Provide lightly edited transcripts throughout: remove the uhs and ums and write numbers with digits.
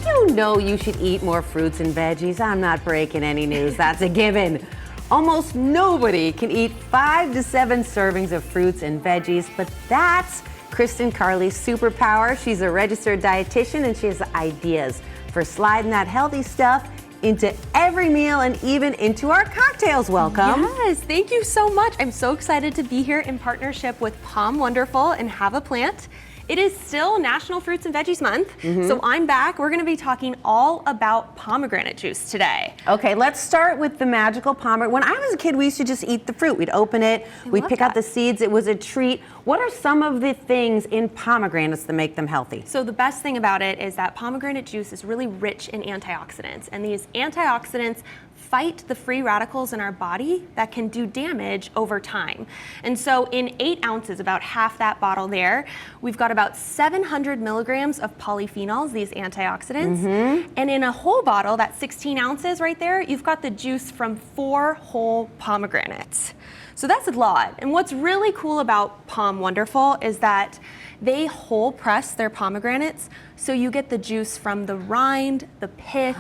You know you should eat more fruits and veggies. I'm not breaking any news. That's a given. Almost nobody can eat 5 to 7 servings of fruits and veggies, but that's Kristen Carli's superpower. She's a registered dietitian and she has ideas for sliding that healthy stuff into every meal and even into our cocktails. Welcome. Yes, thank you so much. I'm so excited to be here in partnership with POM Wonderful and Have a Plant. It is still National Fruits and Veggies Month, so I'm back. We're gonna be talking all about pomegranate juice today. Okay, let's start with the magical pomegranate. When I was a kid, we used to just eat the fruit. We'd open it, we'd pick out the seeds. It was a treat. What are some of the things in pomegranates that make them healthy? So the best thing about it is that pomegranate juice is really rich in antioxidants, and these antioxidants fight the free radicals in our body that can do damage over time. And so in 8 ounces, about half that bottle there, we've got about 700 milligrams of polyphenols, these antioxidants. And in a whole bottle, that 16 ounces right there, you've got the juice from 4 whole pomegranates. So that's a lot. And what's really cool about POM Wonderful is that they whole press their pomegranates, so you get the juice from the rind, the pith,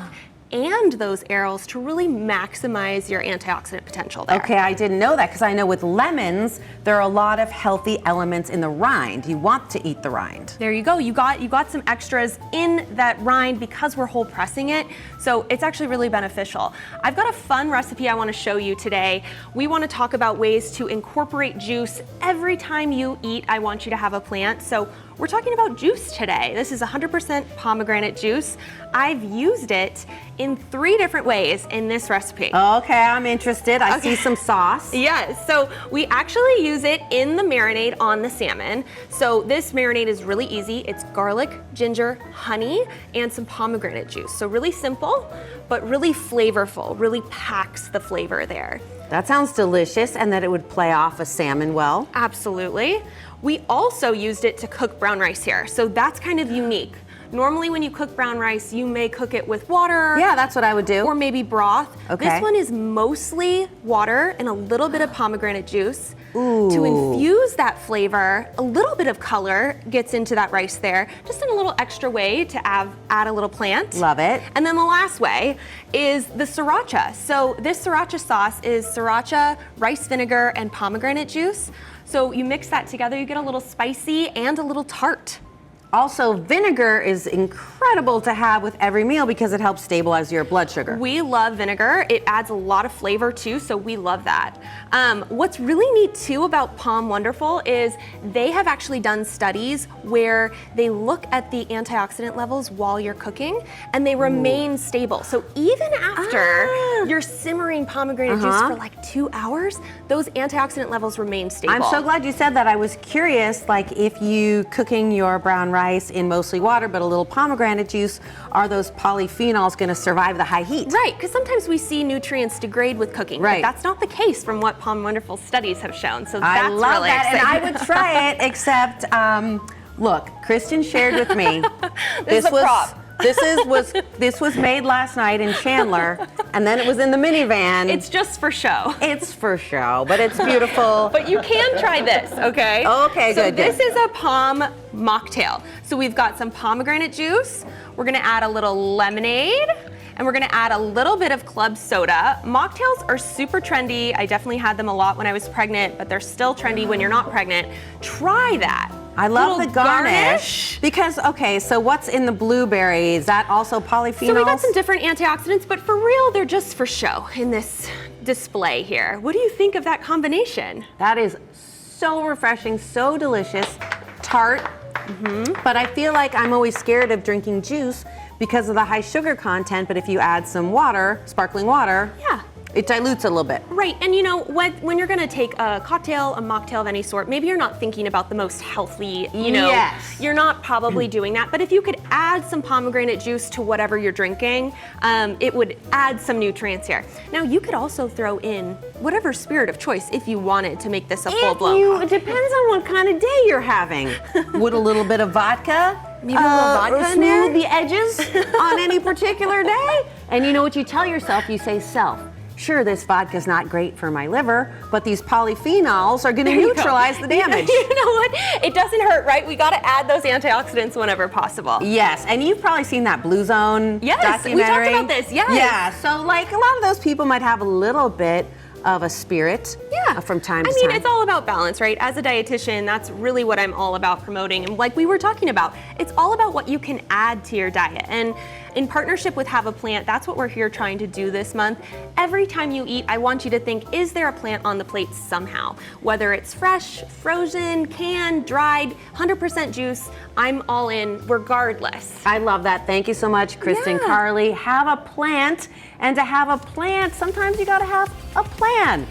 and those arils to really maximize your antioxidant potential there. Okay, I didn't know that because I know with lemons, there are a lot of healthy elements in the rind. You want to eat the rind. There you go. You got some extras in that rind because we're whole pressing it. So it's actually really beneficial. I've got a fun recipe I want to show you today. We want to talk about ways to incorporate juice every time you eat. I want you to have a plant. So we're talking about juice today. This is 100% pomegranate juice. I've used it in 3 different ways in this recipe. Okay, I'm interested. I see some sauce. Yes, so we actually use it in the marinade on the salmon. So this marinade is really easy. It's garlic, ginger, honey, and some pomegranate juice. So really simple, but really flavorful, really packs the flavor there. That sounds delicious, and that it would play off a salmon well. Absolutely. We also used it to cook brown rice here, so that's kind of unique. Normally when you cook brown rice, you may cook it with water. Yeah, that's what I would do. Or maybe broth. Okay. This one is mostly water and a little bit of pomegranate juice. Ooh. To infuse that flavor, a little bit of color gets into that rice there, just in a little extra way to add a little plant. Love it. And then the last way is the sriracha. So this sriracha sauce is sriracha, rice vinegar, and pomegranate juice. So you mix that together, you get a little spicy and a little tart. Also, vinegar is incredible to have with every meal because it helps stabilize your blood sugar. We love vinegar. It adds a lot of flavor too, so we love that. What's really neat too about POM Wonderful is they have actually done studies where they look at the antioxidant levels while you're cooking and they remain stable. So even after you're simmering pomegranate juice for like 2 hours, those antioxidant levels remain stable. I'm so glad you said that. I was curious, like if you cooking your brown rice in mostly water but a little pomegranate juice, are those polyphenols going to survive the high heat? Right, because sometimes we see nutrients degrade with cooking, but that's not the case from what POM Wonderful studies have shown. So that's I love really that, exciting. and I would try it. Except, look, Kristen shared with me. This is a prop. This was made last night in Chandler, and then it was in the minivan. It's just for show. It's for show, but it's beautiful. But you can try this, okay? Okay, so good. This is a POM mocktail. So we've got some pomegranate juice. We're gonna add a little lemonade, and we're gonna add a little bit of club soda. Mocktails are super trendy. I definitely had them a lot when I was pregnant, but they're still trendy when you're not pregnant. Try that. I love the Little garnish because, okay, so what's in the blueberry? Is that also polyphenols? So we got some different antioxidants, but for real, they're just for show in this display here. What do you think of that combination? That is so refreshing, so delicious, tart. But I feel like I'm always scared of drinking juice because of the high sugar content, but if you add some water, sparkling water, it dilutes a little bit. Right, and you know, when you're gonna take a cocktail, a mocktail of any sort, maybe you're not thinking about the most healthy, you know, you're not probably doing that, but if you could add some pomegranate juice to whatever you're drinking, it would add some nutrients here. Now, you could also throw in whatever spirit of choice if you wanted to make this a full-blown cocktail. It depends on what kind of day you're having. Would a little bit of vodka, maybe a little vodka in there? Smooth the edges on any particular day? And you know what you tell yourself? You say, self, sure, this vodka's not great for my liver, but these polyphenols are going to neutralize the damage. You know what? It doesn't hurt, right? We got to add those antioxidants whenever possible. Yes, and you've probably seen that Blue Zone documentary. We talked about this, yes. Yeah, so like a lot of those people might have a little bit of a spirit from time to time. I mean, it's all about balance, right? As a dietitian, that's really what I'm all about promoting. And like we were talking about, it's all about what you can add to your diet. And in partnership with Have a Plant, that's what we're here trying to do this month. Every time you eat, I want you to think, is there a plant on the plate somehow? Whether it's fresh, frozen, canned, dried, 100% juice, I'm all in regardless. I love that. Thank you so much, Kristen Carli. Have a plant. And to have a plant, sometimes you gotta have a plan.